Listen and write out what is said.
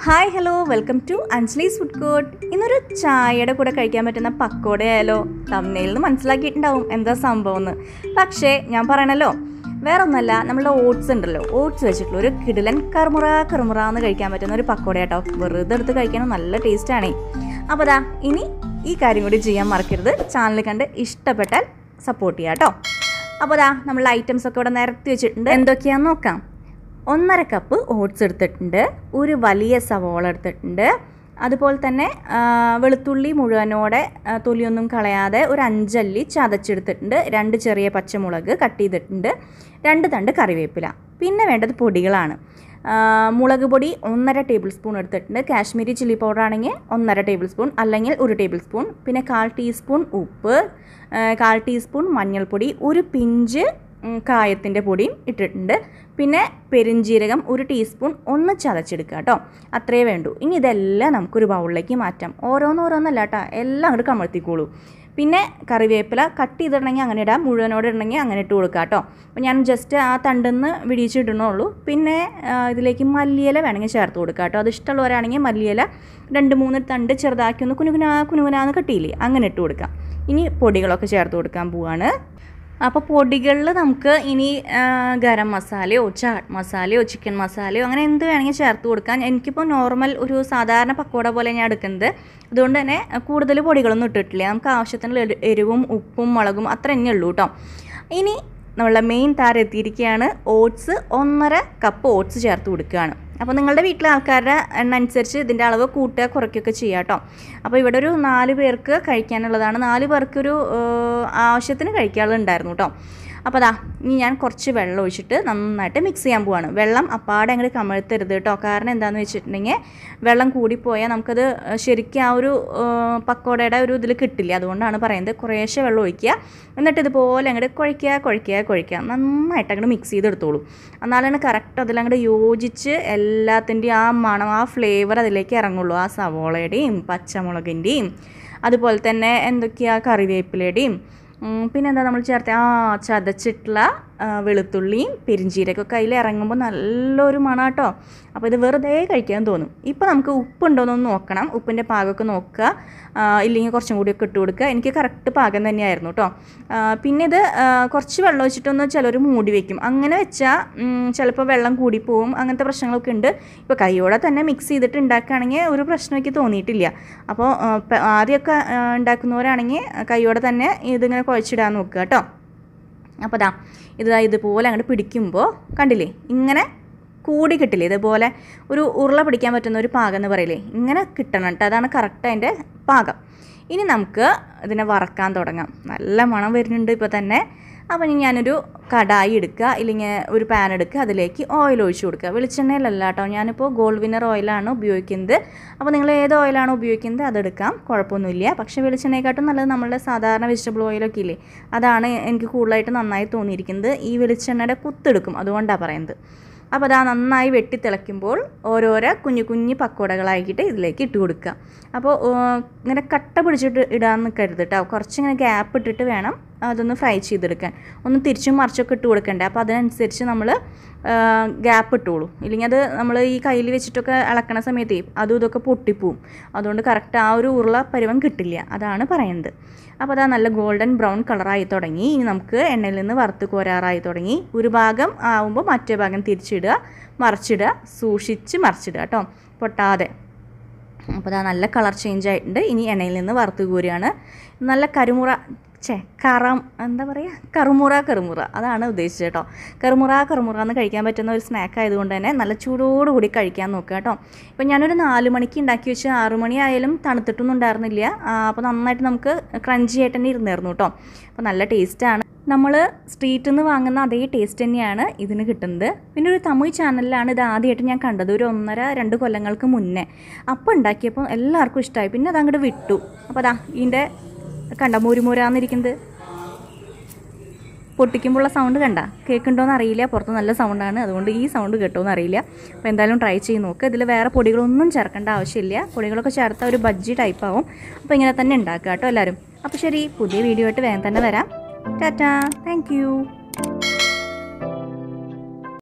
Hi, hello, welcome to Anjali's Food Court. ഇന്നൊരു ചായയുടെ കൂടെ കഴിക്കാൻ പറ്റുന്ന പക്കോട ആയാലോ? തമ്മിലിൽ നിന്ന് മനസ്സിലാക്കിയിട്ടുണ്ടാവും എന്താ സംഭവം എന്ന്. പക്ഷേ ഞാൻ പറയണല്ലോ, വേറെ ഒന്നല്ല, നമ്മളുടെ ഓട്സ് ഉണ്ടല്ലോ, ഓട്സ് വെച്ചിട്ടുള്ള ഒരു കിടിലൻ കറുമുറ എന്ന് കഴിക്കാൻ പറ്റുന്ന ഒരു പക്കോട കേട്ടോ. വെറുതെ എടുത്ത് കഴിക്കാനും നല്ല ടേസ്റ്റാണേ. അപ്പോൾ ദാ ഇനി ഈ കാര്യം കൂടി ചെയ്യാൻ മറക്കരുത്. ചാനൽ കണ്ട് ഇഷ്ടപ്പെട്ടാൽ സപ്പോർട്ട് ചെയ്യാം കേട്ടോ. അപ്പോൾ ദാ നമ്മളുടെ ഐറ്റംസൊക്കെ ഇവിടെ നിരത്തി വെച്ചിട്ടുണ്ട്. എന്തൊക്കെയാണെന്ന് നോക്കാം. 1.5 കപ്പ് ഓട്സ് എടുത്തിട്ടുണ്ട്, ഒരു വലിയ സവോള എടുത്തിട്ടുണ്ട്, അതുപോലെ തന്നെ വെളുത്തുള്ളി മുഴുവനോടെ തൊലിയൊന്നും കളയാതെ ഒരു 5 അല്ലി ചതച്ചെടുത്തിട്ടുണ്ട്, 2 ചെറിയ പച്ചമുളക് കട്ട് ചെയ്തിട്ടുണ്ട്, 2 തണ്ട് കറിവേപ്പില. പിന്നെ വേണ്ടത് പൊടികളാണ്. മുളക് പൊടി 1.5 ടേബിൾ സ്പൂൺ എടുത്തിട്ടുണ്ട്, കാശ്മീരി ചില്ലി പൗഡർ ആണെങ്കിൽ 1.5 ടേബിൾ സ്പൂൺ അല്ലെങ്കിൽ 1 ടേബിൾ സ്പൂൺ, പിന്നെ 1/4 ടീസ്പൂൺ ഉപ്പ്, 1/4 ടീസ്പൂൺ മഞ്ഞൾപ്പൊടി, ഒരു പിഞ്ച് കായത്തിൻ്റെ പൊടിയും ഇട്ടിട്ടുണ്ട്, പിന്നെ പെരുംജീരകം 1 ടീസ്പൂൺ ഒന്ന് ചതച്ചെടുക്കുക കേട്ടോ. അത്രയേ വേണ്ടൂ. ഇനി ഇതെല്ലാം നമുക്കൊരു ബൗളിലേക്ക് മാറ്റാം. ഓരോന്നല്ല കേട്ടോ, എല്ലാം അങ്ങോട്ട് കമഴ്ത്തിക്കോളൂ. പിന്നെ കറിവേപ്പില കട്ട് ചെയ്തിടണമെങ്കിൽ അങ്ങനെ ഇടാം, മുഴുവനോടെ ഇടണമെങ്കിൽ അങ്ങനെ ഇട്ട് കൊടുക്കുക കേട്ടോ. അപ്പോൾ ഞാൻ ജസ്റ്റ് ആ തണ്ടെന്ന് വിടിയിച്ചിടണുള്ളൂ. പിന്നെ ഇതിലേക്ക് മല്ലിയില വേണമെങ്കിൽ ചേർത്ത് കൊടുക്കുക കേട്ടോ. അത് ഇഷ്ടമുള്ളവരാണെങ്കിൽ മല്ലിയില 2-3 തണ്ട് ചെറുതാക്കി ഒന്ന് കുനുകുനാന്ന് കട്ടിയില്ലേ, അങ്ങനെ ഇട്ട് കൊടുക്കാം. ഇനി പൊടികളൊക്കെ ചേർത്ത് കൊടുക്കാൻ പോവാണ്. അപ്പോൾ പൊടികളിൽ നമുക്ക് ഇനി ഗരം മസാലയോ ചാട്ട് മസാലയോ ചിക്കൻ മസാലയോ അങ്ങനെ എന്ത് വേണമെങ്കിൽ ചേർത്ത് കൊടുക്കാം. എനിക്കിപ്പോൾ നോർമൽ ഒരു സാധാരണ പക്കോട പോലെ ഞാൻ എടുക്കുന്നത്, അതുകൊണ്ട് തന്നെ കൂടുതൽ പൊടികളൊന്നും ഇട്ടിട്ടില്ല. നമുക്ക് ആവശ്യത്തിനുള്ള എരിവും ഉപ്പും മുളകും അത്ര തന്നെ ഉള്ളൂ കേട്ടോ. ഇനി നമ്മളുടെ മെയിൻ താരം എത്തിയിരിക്കുകയാണ്. ഓട്സ് 1.5 കപ്പ് ഓട്സ് ചേർത്ത് കൊടുക്കുകയാണ്. അപ്പോൾ നിങ്ങളുടെ വീട്ടിലെ ആൾക്കാരുടെ എണ്ണ അനുസരിച്ച് ഇതിൻ്റെ അളവ് കൂട്ടുക കുറയ്ക്കുകയൊക്കെ ചെയ്യാം കേട്ടോ. അപ്പോൾ ഇവിടെ ഒരു 4 പേർക്ക് കഴിക്കാനുള്ളതാണ്. 4 പേർക്കൊരു ആവശ്യത്തിന് കഴിക്കാനുണ്ടായിരുന്നു കേട്ടോ. അപ്പോൾ അതാ ഇനി ഞാൻ കുറച്ച് വെള്ളം ഒഴിച്ചിട്ട് നന്നായിട്ട് മിക്സ് ചെയ്യാൻ പോവാണ്. വെള്ളം അപ്പാടെ അങ്ങോട്ട് കമഴ്ത്തരുത് കേട്ടോ. കാരണം എന്താണെന്ന് വെച്ചിട്ടുണ്ടെങ്കിൽ വെള്ളം കൂടിപ്പോയാൽ നമുക്കത് ശരിക്കും ആ ഒരു പക്കോടയുടെ ഒരു ഇതിൽ കിട്ടില്ല. അതുകൊണ്ടാണ് പറയുന്നത് കുറേശ്ശെ വെള്ളം ഒഴിക്കുക, എന്നിട്ട് ഇതുപോലെ അങ്ങോട്ട് കുഴയ്ക്കുക നന്നായിട്ട് അങ്ങോട്ട് മിക്സ് ചെയ്തെടുത്തോളൂ. എന്നാലാണ് കറക്റ്റ് അതിലങ്ങോട്ട് യോജിച്ച് എല്ലാത്തിൻ്റെയും ആ മണം, ആ ഫ്ലേവർ അതിലേക്ക് ഇറങ്ങുള്ളൂ. ആ സവോളയുടെയും പച്ചമുളകിൻ്റെയും അതുപോലെ തന്നെ എന്തൊക്കെയാണ് കറിവേപ്പിലയുടെയും പിന്നെന്താ നമ്മൾ ചേർത്ത് ചതച്ചിട്ടുള്ള വെളുത്തുള്ളിയും പെരിഞ്ചീരകമൊക്കെ അതിൽ ഇറങ്ങുമ്പോൾ നല്ലൊരു മണം കേട്ടോ. അപ്പോൾ ഇത് വെറുതെ കഴിക്കാൻ തോന്നും. ഇപ്പോൾ നമുക്ക് ഉപ്പുണ്ടോയെന്നൊന്ന് നോക്കണം. ഉപ്പിൻ്റെ പാകമൊക്കെ നോക്കുക, ഇല്ലെങ്കിൽ കുറച്ചും കൂടിയൊക്കെ ഇട്ട് കൊടുക്കുക. എനിക്ക് കറക്റ്റ് പാകം തന്നെയായിരുന്നു കേട്ടോ. പിന്നെ ഇത് കുറച്ച് വെള്ളം ഒഴിച്ചിട്ടൊന്ന് ചിലർ മൂടി വയ്ക്കും. അങ്ങനെ വെച്ചാൽ ചിലപ്പോൾ വെള്ളം കൂടിപ്പോവും, അങ്ങനത്തെ പ്രശ്നങ്ങളൊക്കെ ഉണ്ട്. ഇപ്പോൾ കൈയോടെ തന്നെ മിക്സ് ചെയ്തിട്ട് ഉണ്ടാക്കുകയാണെങ്കിൽ ഒരു പ്രശ്നമൊക്കെ തോന്നിയിട്ടില്ല. അപ്പോൾ ആദ്യമൊക്കെ ഉണ്ടാക്കുന്നവരാണെങ്കിൽ കൈയോടെ തന്നെ ഇതിങ്ങനെ കുഴച്ചിടാൻ നോക്കുക കേട്ടോ. അപ്പോൾ ഇതുപോലെ അങ്ങോട്ട് പിടിക്കുമ്പോൾ കണ്ടില്ലേ, ഇങ്ങനെ കൂടി കിട്ടില്ലേ, ഇതുപോലെ ഒരു ഉരുള പിടിക്കാൻ പറ്റുന്ന ഒരു പാകം എന്ന് പറയില്ലേ, ഇങ്ങനെ കിട്ടണം കേട്ടോ. അതാണ് കറക്റ്റ് അതിൻ്റെ പാകം. ഇനി നമുക്ക് ഇതിനെ വറക്കാൻ തുടങ്ങാം. നല്ല മണം വരുന്നുണ്ട് ഇപ്പോൾ തന്നെ. അപ്പോൾ ഇനി ഞാനൊരു കടായി എടുക്കുക, ഇല്ലെങ്കിൽ ഒരു പാൻ എടുക്കുക, അതിലേക്ക് ഓയിൽ ഒഴിച്ച് കൊടുക്കുക. വെളിച്ചെണ്ണയിലല്ല കേട്ടോ, ഞാനിപ്പോൾ ഗോൾഡ് വിന്നർ ഓയിലാണ് ഉപയോഗിക്കുന്നത്. അപ്പോൾ നിങ്ങൾ ഏത് ഓയിലാണോ ഉപയോഗിക്കുന്നത് അതെടുക്കാം, കുഴപ്പമൊന്നുമില്ല. പക്ഷേ വെളിച്ചെണ്ണയെക്കാട്ടും നല്ലത് നമ്മളുടെ സാധാരണ വെജിറ്റബിൾ ഓയിലൊക്കെ ഇല്ലേ, അതാണ് എനിക്ക് കൂടുതലായിട്ട് നന്നായി തോന്നിയിരിക്കുന്നത്. ഈ വെളിച്ചെണ്ണയുടെ കുത്തെടുക്കും, അതുകൊണ്ടാണ് പറയുന്നത്. അപ്പോൾ അതാ നന്നായി വെട്ടി തിളയ്ക്കുമ്പോൾ ഓരോരോ കുഞ്ഞു പക്കോടകളാക്കിയിട്ട് ഇതിലേക്ക് ഇട്ട് കൊടുക്കുക. അപ്പോൾ ഇങ്ങനെ കട്ട പിടിച്ചിട്ട് ഇടാൻ നിൽക്കരുത് കേട്ടോ. കുറച്ചിങ്ങനെ ഗ്യാപ്പ് ഇട്ടിട്ട് വേണം അതൊന്ന് ഫ്രൈ ചെയ്തെടുക്കാൻ. ഒന്ന് തിരിച്ചും മറിച്ചൊക്കെ ഇട്ട് കൊടുക്കണ്ടേ. അപ്പോൾ അതിനനുസരിച്ച് നമ്മൾ ഗ്യാപ്പ് ഇട്ടോളൂ, ഇല്ലെങ്കിൽ അത് നമ്മൾ ഈ കയ്യിൽ വെച്ചിട്ടൊക്കെ ഇളക്കണ സമയത്ത് അതും ഇതൊക്കെ പൊട്ടിപ്പോവും. അതുകൊണ്ട് കറക്റ്റ് ആ ഒരു ഉരുള പരുവം കിട്ടില്ല, അതാണ് പറയുന്നത്. അപ്പോൾ അതാ നല്ല ഗോൾഡൻ ബ്രൗൺ കളറായി തുടങ്ങി. ഇനി നമുക്ക് എണ്ണയിൽ നിന്ന് വറുത്ത് കോരാറായി തുടങ്ങി. ഒരു ഭാഗം ആവുമ്പോൾ മറ്റേ ഭാഗം തിരിച്ചിടുക, മറിച്ചിടുക, സൂക്ഷിച്ച് മറിച്ചിടുക കേട്ടോ, പൊട്ടാതെ. അപ്പോൾ അതാ നല്ല കളർ ചേഞ്ച് ആയിട്ടുണ്ട്. ഇനി എണ്ണയിൽ നിന്ന് വറുത്ത് കോരുകയാണ്. നല്ല കറുമുറ അതാണ് ഉദ്ദേശിച്ചത് കേട്ടോ. കറുമുറ എന്ന് കഴിക്കാൻ പറ്റുന്ന ഒരു സ്നാക്ക് ആയതുകൊണ്ട് തന്നെ നല്ല ചൂടോടുകൂടി കഴിക്കാൻ നോക്കുക കേട്ടോ. ഇപ്പം ഞാനൊരു 4 മണിക്ക് ഉണ്ടാക്കി വെച്ച് 6 മണി ആയാലും തണുത്തിട്ടൊന്നും ഉണ്ടായിരുന്നില്ല. അപ്പോൾ നന്നായിട്ട് നമുക്ക് ക്രഞ്ചി ആയിട്ട് തന്നെ ഇരുന്നായിരുന്നു കേട്ടോ. അപ്പോൾ നല്ല ടേസ്റ്റാണ്. നമ്മൾ സ്ട്രീറ്റിൽ നിന്ന് വാങ്ങുന്ന അതേ ടേസ്റ്റ് തന്നെയാണ് ഇതിന് കിട്ടുന്നത്. പിന്നെ ഒരു തമിഴ് ചാനലിലാണ് ഇത് ആദ്യമായിട്ട് ഞാൻ കണ്ടത്, ഒരു 1.5-2 കൊല്ലങ്ങൾക്ക് മുന്നേ. അപ്പോൾ ഉണ്ടാക്കിയപ്പോൾ എല്ലാവർക്കും ഇഷ്ടമായി. പിന്നെ അതങ്ങോട്ട് വിട്ടു. അപ്പോൾ ഇതിൻ്റെ കണ്ട മുരുമുരാന്നിരിക്കുന്നത്, പൊട്ടിക്കുമ്പോഴുള്ള സൗണ്ട് കണ്ട, കേൾക്കുന്നുണ്ടോയെന്ന് അറിയില്ല. പുറത്ത് നല്ല സൗണ്ടാണ്, അതുകൊണ്ട് ഈ സൗണ്ട് കേട്ടോന്ന് അറിയില്ല. അപ്പോൾ എന്തായാലും ട്രൈ ചെയ്ത് നോക്കുക. ഇതിൽ വേറെ പൊടികളൊന്നും ചേർക്കേണ്ട ആവശ്യമില്ല. പൊടികളൊക്കെ ചേർത്താൽ ഒരു ബജ്ജി ടൈപ്പാവും. അപ്പോൾ ഇങ്ങനെ തന്നെ ഉണ്ടാക്കുക കേട്ടോ എല്ലാവരും. അപ്പോൾ ശരി, പുതിയ വീഡിയോ ആയിട്ട് വേഗം തന്നെ വരാം. Tata, thank you.